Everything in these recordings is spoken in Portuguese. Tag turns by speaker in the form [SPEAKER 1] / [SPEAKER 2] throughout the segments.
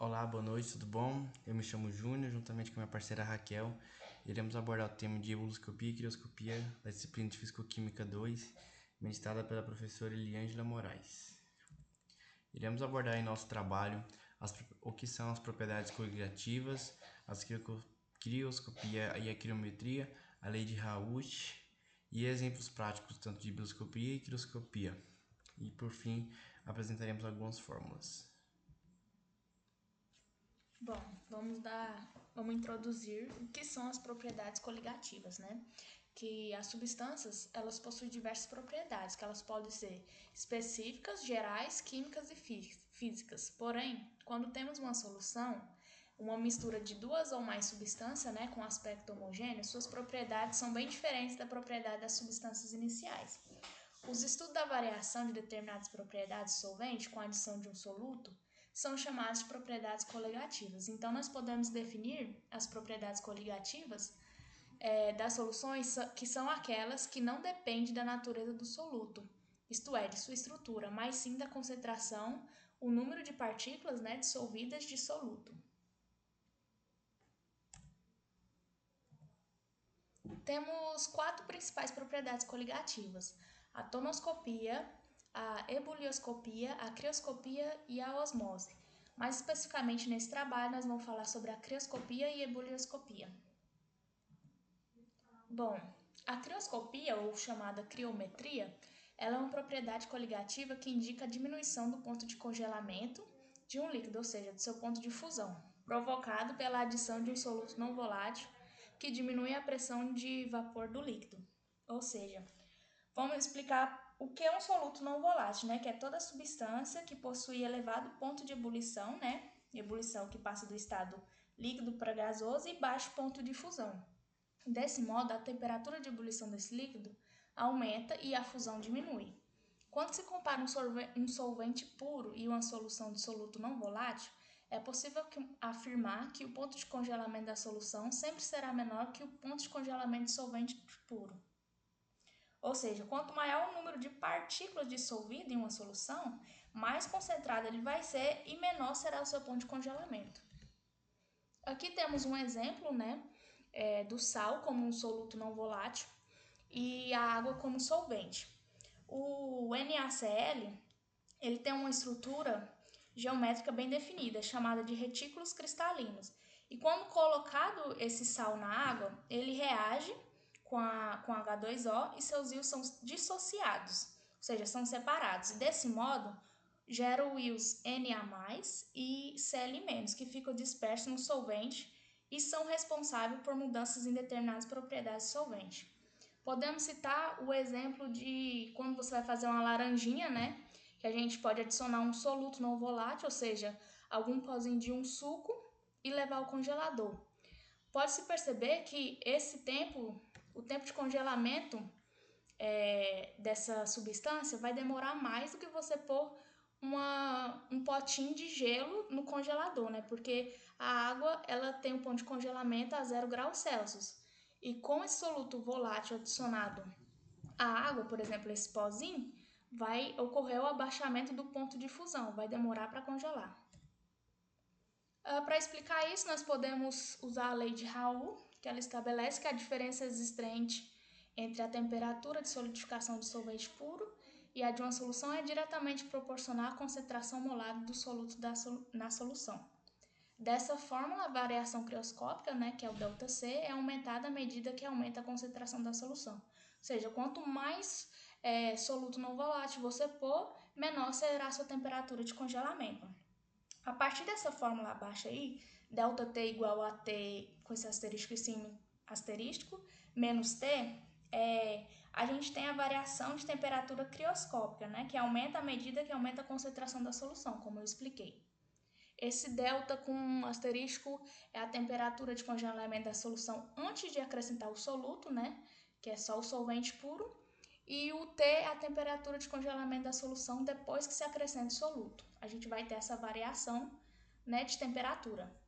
[SPEAKER 1] Olá, boa noite, tudo bom? Eu me chamo Júnior, juntamente com minha parceira Raquel, iremos abordar o tema de ebuloscopia e crioscopia da disciplina de Fisicoquímica 2, ministrada pela professora Eliângela Moraes. Iremos abordar em nosso trabalho o que são as propriedades coligativas, as crioscopia e a criometria, a lei de Raoult e exemplos práticos tanto de ebuloscopia e crioscopia. E por fim, apresentaremos algumas fórmulas.
[SPEAKER 2] Bom, vamos introduzir o que são as propriedades coligativas, né? Que as substâncias, elas possuem diversas propriedades, que elas podem ser específicas, gerais, químicas e físicas. Porém, quando temos uma solução, uma mistura de duas ou mais substâncias, né, com aspecto homogêneo, suas propriedades são bem diferentes da propriedade das substâncias iniciais. Os estudos da variação de determinadas propriedades solvente com a adição de um soluto são chamados de propriedades coligativas. Então, nós podemos definir as propriedades coligativas das soluções que são aquelas que não dependem da natureza do soluto, isto é, de sua estrutura, mas sim da concentração, o número de partículas, né, dissolvidas de soluto. Temos 4 principais propriedades coligativas: a tonoscopia, a ebulioscopia, a crioscopia e a osmose. Mais especificamente nesse trabalho, nós vamos falar sobre a crioscopia e ebulioscopia. Bom, a crioscopia, ou chamada criometria, ela é uma propriedade coligativa que indica a diminuição do ponto de congelamento de um líquido, ou seja, do seu ponto de fusão, provocado pela adição de um soluto não volátil que diminui a pressão de vapor do líquido. Ou seja, vamos explicar o que é um soluto não volátil, né? Que é toda substância que possui elevado ponto de ebulição, né? Ebulição que passa do estado líquido para gasoso e baixo ponto de fusão. Desse modo, a temperatura de ebulição desse líquido aumenta e a fusão diminui. Quando se compara um solvente puro e uma solução de soluto não volátil, é possível afirmar que o ponto de congelamento da solução sempre será menor que o ponto de congelamento de solvente puro. Ou seja, quanto maior o número de partículas dissolvidas em uma solução, mais concentrado ele vai ser e menor será o seu ponto de congelamento. Aqui temos um exemplo, né, do sal como um soluto não volátil e a água como solvente. O NaCl ele tem uma estrutura geométrica bem definida, chamada de retículos cristalinos. E quando colocado esse sal na água, ele reage com H2O e seus íons são dissociados, ou seja, são separados. E desse modo, gera os íons Na+, e Cl-, que ficam dispersos no solvente e são responsáveis por mudanças em determinadas propriedades do solvente. Podemos citar o exemplo de quando você vai fazer uma laranjinha, né? Que a gente pode adicionar um soluto não volátil, ou seja, algum pozinho de um suco e levar ao congelador. Pode-se perceber que o tempo de congelamento dessa substância vai demorar mais do que você pôr um potinho de gelo no congelador, né? Porque a água ela tem um ponto de congelamento a 0 graus Celsius. E com esse soluto volátil adicionado à água, por exemplo, esse pozinho, vai ocorrer o abaixamento do ponto de fusão, vai demorar para congelar. Para explicar isso, nós podemos usar a lei de Raoult, que ela estabelece que a diferença existente entre a temperatura de solidificação de solvente puro e a de uma solução é diretamente proporcional à concentração molar do soluto na solução. Dessa forma, a variação crioscópica, né, que é o ΔC, é aumentada à medida que aumenta a concentração da solução. Ou seja, quanto mais soluto não volátil você pôr, menor será a sua temperatura de congelamento. A partir dessa fórmula abaixo aí, ΔT igual a T com esse asterisco em cima, asterisco, menos T, a gente tem a variação de temperatura crioscópica, né, que aumenta à medida que aumenta a concentração da solução, como eu expliquei. Esse delta com asterisco é a temperatura de congelamento da solução antes de acrescentar o soluto, né, que é só o solvente puro, e o T é a temperatura de congelamento da solução depois que se acrescenta o soluto. A gente vai ter essa variação, né, de temperatura.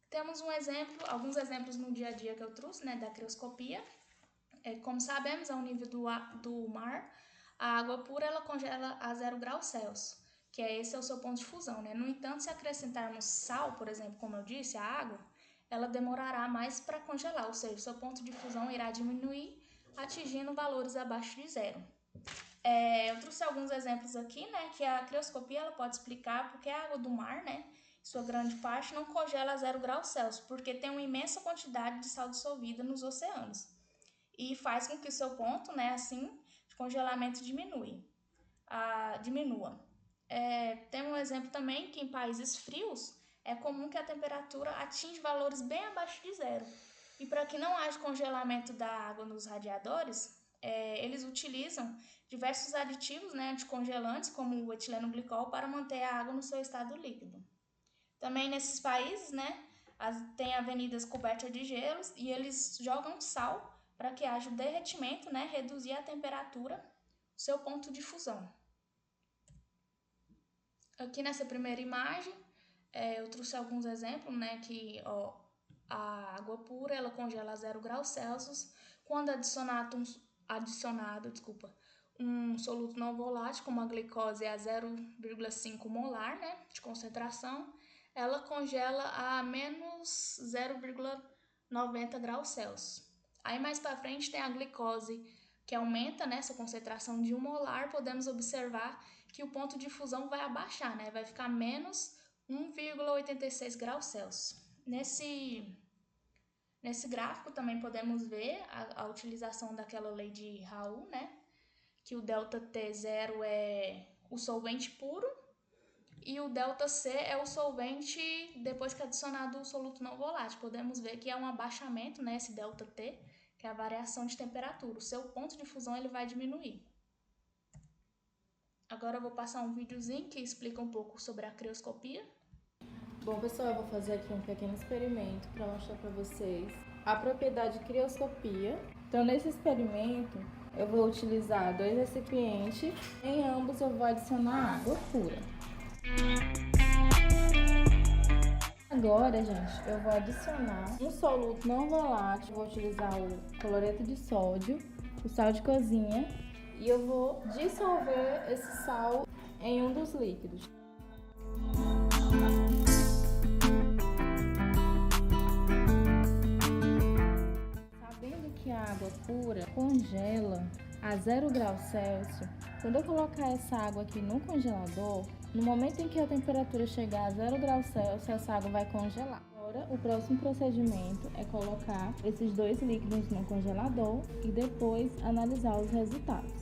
[SPEAKER 2] Temos alguns exemplos no dia a dia que eu trouxe, né, da crioscopia. Como sabemos, ao nível do mar, a água pura ela congela a 0 graus Celsius. que esse é o seu ponto de fusão, né? No entanto, se acrescentarmos sal, por exemplo, como eu disse, a água, ela demorará mais para congelar, ou seja, o seu ponto de fusão irá diminuir, atingindo valores abaixo de zero. Eu trouxe alguns exemplos aqui, né, que a crioscopia ela pode explicar porque a água do mar, né, em sua grande parte, não congela a 0 graus Celsius, porque tem uma imensa quantidade de sal dissolvida nos oceanos. E faz com que o seu ponto, né, assim, de congelamento diminua. Tem um exemplo também que em países frios é comum que a temperatura atinja valores bem abaixo de zero. E para que não haja congelamento da água nos radiadores, eles utilizam diversos aditivos, né, anticongelantes, como o etileno glicol, para manter a água no seu estado líquido. Também nesses países, né, tem avenidas cobertas de gelos e eles jogam sal para que haja o derretimento, né, reduzir a temperatura, seu ponto de fusão. Aqui nessa primeira imagem, eu trouxe alguns exemplos, né, que a água pura ela congela a 0 graus Celsius quando adicionado um soluto não volátil, como a glicose a 0,5 molar, né, de concentração, ela congela a menos 0,90 graus Celsius. Aí mais para frente tem a glicose, que aumenta, né, essa concentração de 1 molar, podemos observar que o ponto de fusão vai abaixar, né, vai ficar menos 1,86 graus Celsius. Nesse gráfico também podemos ver a utilização daquela lei de Raoult, né, que o ΔT0 é o solvente puro e o ΔC é o solvente depois que adicionado o soluto não volátil. Podemos ver que é um abaixamento, né, esse ΔT, que é a variação de temperatura. O seu ponto de fusão ele vai diminuir. Agora eu vou passar um videozinho que explica um pouco sobre a crioscopia.
[SPEAKER 3] Bom, pessoal, eu vou fazer aqui um pequeno experimento para mostrar para vocês a propriedade de crioscopia. Então, nesse experimento, eu vou utilizar 2 recipientes. Em ambos, eu vou adicionar água pura. Agora, gente, eu vou adicionar um soluto não volátil. Vou utilizar o cloreto de sódio, o sal de cozinha, e eu vou dissolver esse sal em um dos líquidos. Sabendo que a água pura congela a 0 graus Celsius, quando eu colocar essa água aqui no congelador, no momento em que a temperatura chegar a 0 graus Celsius, essa água vai congelar. Agora, o próximo procedimento é colocar esses 2 líquidos no congelador e depois analisar os resultados.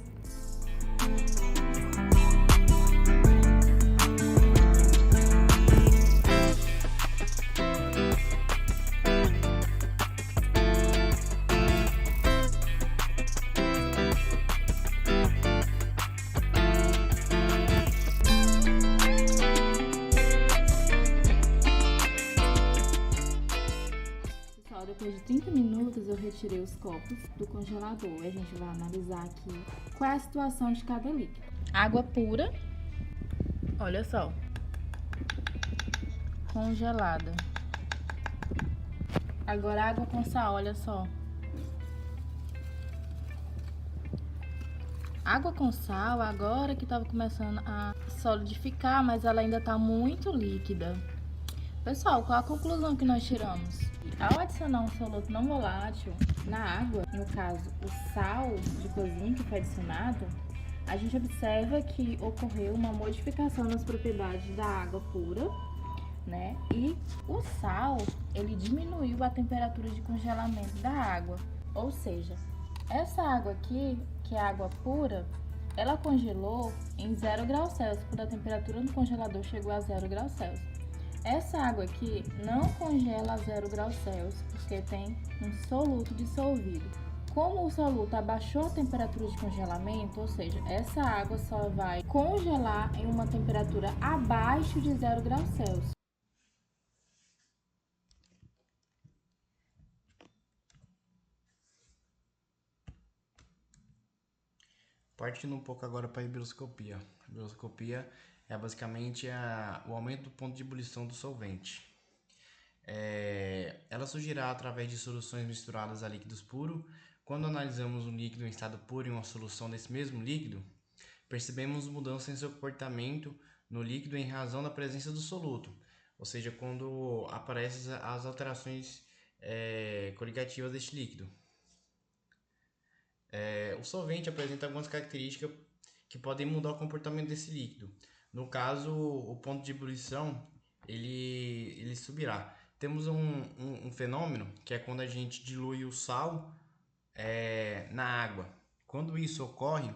[SPEAKER 3] Depois de 30 minutos eu retirei os copos do congelador e a gente vai analisar aqui qual é a situação de cada líquido. Água pura, olha só, congelada. Agora água com sal, olha só. Água com sal agora que estava começando a solidificar, mas ela ainda está muito líquida. Pessoal, qual a conclusão que nós tiramos? Ao adicionar um soluto não volátil na água, no caso o sal de cozinha que foi adicionado, a gente observa que ocorreu uma modificação nas propriedades da água pura, né? E o sal, ele diminuiu a temperatura de congelamento da água. Ou seja, essa água aqui, que é água pura, ela congelou em 0 graus Celsius, quando a temperatura no congelador chegou a 0 graus Celsius. Essa água aqui não congela a 0 graus Celsius, porque tem um soluto dissolvido. Como o soluto abaixou a temperatura de congelamento, ou seja, essa água só vai congelar em uma temperatura abaixo de 0 graus Celsius.
[SPEAKER 1] Partindo um pouco agora para a higroscopia. A higroscopia é basicamente o aumento do ponto de ebulição do solvente. Ela surgirá através de soluções misturadas a líquidos puros. Quando analisamos um líquido em estado puro e uma solução desse mesmo líquido, percebemos mudança em seu comportamento no líquido em razão da presença do soluto, ou seja, quando aparecem as alterações coligativas deste líquido. O solvente apresenta algumas características que podem mudar o comportamento desse líquido. No caso, o ponto de ebulição ele subirá. Temos um fenômeno que é quando a gente dilui o sal na água. Quando isso ocorre,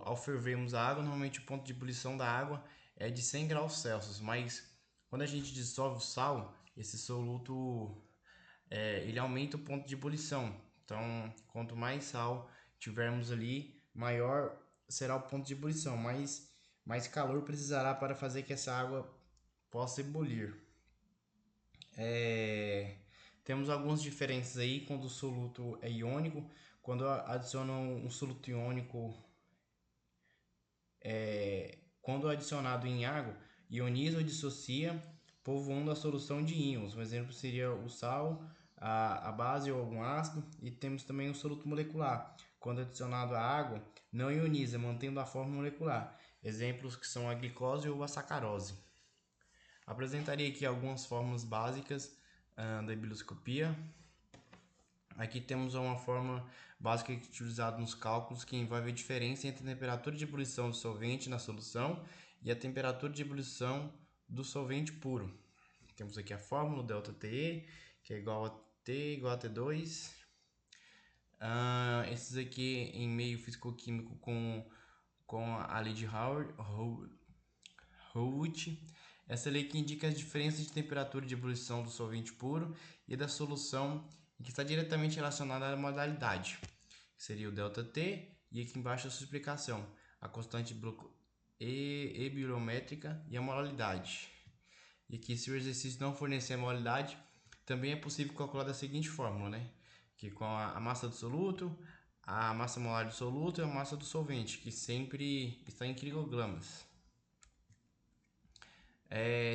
[SPEAKER 1] ao fervermos a água, normalmente o ponto de ebulição da água é de 100 graus Celsius, mas quando a gente dissolve o sal, esse soluto ele aumenta o ponto de ebulição. Então, quanto mais sal tivermos ali, maior será o ponto de ebulição, mais calor precisará para fazer que essa água possa ebulir. Temos algumas diferenças aí quando o soluto é iônico. Quando adicionam um soluto iônico, quando adicionado em água, ioniza ou dissocia, povoando a solução de íons. Um exemplo seria o sal, a base ou algum ácido. E temos também o soluto molecular. Quando adicionado à água, não ioniza, mantendo a forma molecular. Exemplos que são a glicose ou a sacarose. Apresentaria aqui algumas formas básicas da ebiloscopia. Aqui temos uma forma básica utilizada nos cálculos que envolve a diferença entre a temperatura de ebulição do solvente na solução e a temperatura de ebulição do solvente puro. Temos aqui a fórmula ΔTE, que é igual a T igual a T2. Esses aqui em meio físico-químico com a lei de Raoult. Essa lei que indica as diferenças de temperatura de ebulição do solvente puro e da solução, que está diretamente relacionada à modalidade, que seria o ΔT, e aqui embaixo a sua explicação, a constante ebuliométrica e a molaridade. E aqui, se o exercício não fornecer a molaridade, também é possível calcular da seguinte fórmula, né? Que com a massa do soluto, a massa molar do soluto e a massa do solvente, que sempre está em quilogramas.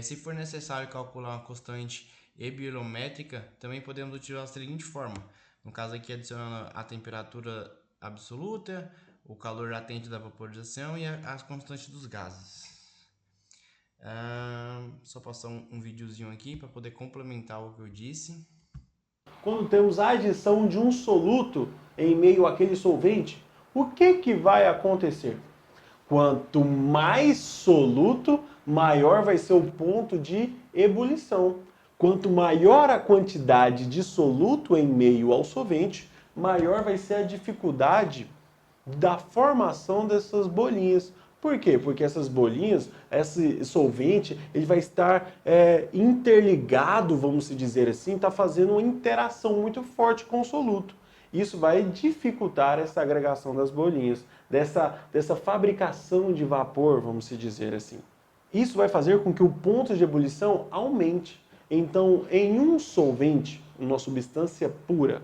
[SPEAKER 1] Se for necessário calcular uma constante ebuliométrica, também podemos utilizar a seguinte forma. No caso aqui, adicionando a temperatura absoluta, o calor latente da vaporização e as constantes dos gases. Só passar um videozinho aqui para poder complementar o que eu disse.
[SPEAKER 4] Quando temos a adição de um soluto em meio àquele solvente, o que vai acontecer? Quanto mais soluto, maior vai ser o ponto de ebulição. Quanto maior a quantidade de soluto em meio ao solvente, maior vai ser a dificuldade da formação dessas bolinhas. Por quê? Porque essas bolinhas, esse solvente, ele vai estar interligado, vamos dizer assim, está fazendo uma interação muito forte com o soluto. Isso vai dificultar essa agregação das bolinhas, dessa fabricação de vapor, vamos dizer assim. Isso vai fazer com que o ponto de ebulição aumente. Então, em um solvente, uma substância pura,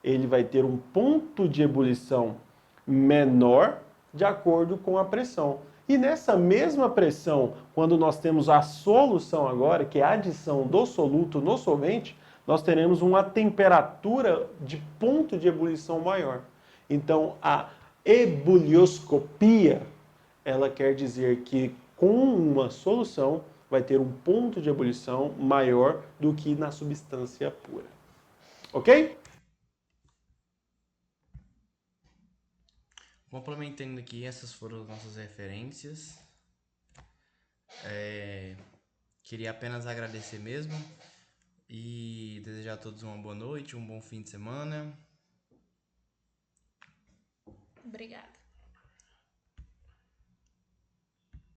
[SPEAKER 4] ele vai ter um ponto de ebulição menor de acordo com a pressão. E nessa mesma pressão, quando nós temos a solução agora, que é a adição do soluto no solvente, nós teremos uma temperatura de ponto de ebulição maior. Então, a ebulioscopia, ela quer dizer que com uma solução vai ter um ponto de ebulição maior do que na substância pura. Ok?
[SPEAKER 1] Complementando aqui, essas foram as nossas referências. Queria apenas agradecer mesmo e desejar a todos uma boa noite, um bom fim de semana.
[SPEAKER 2] Obrigada.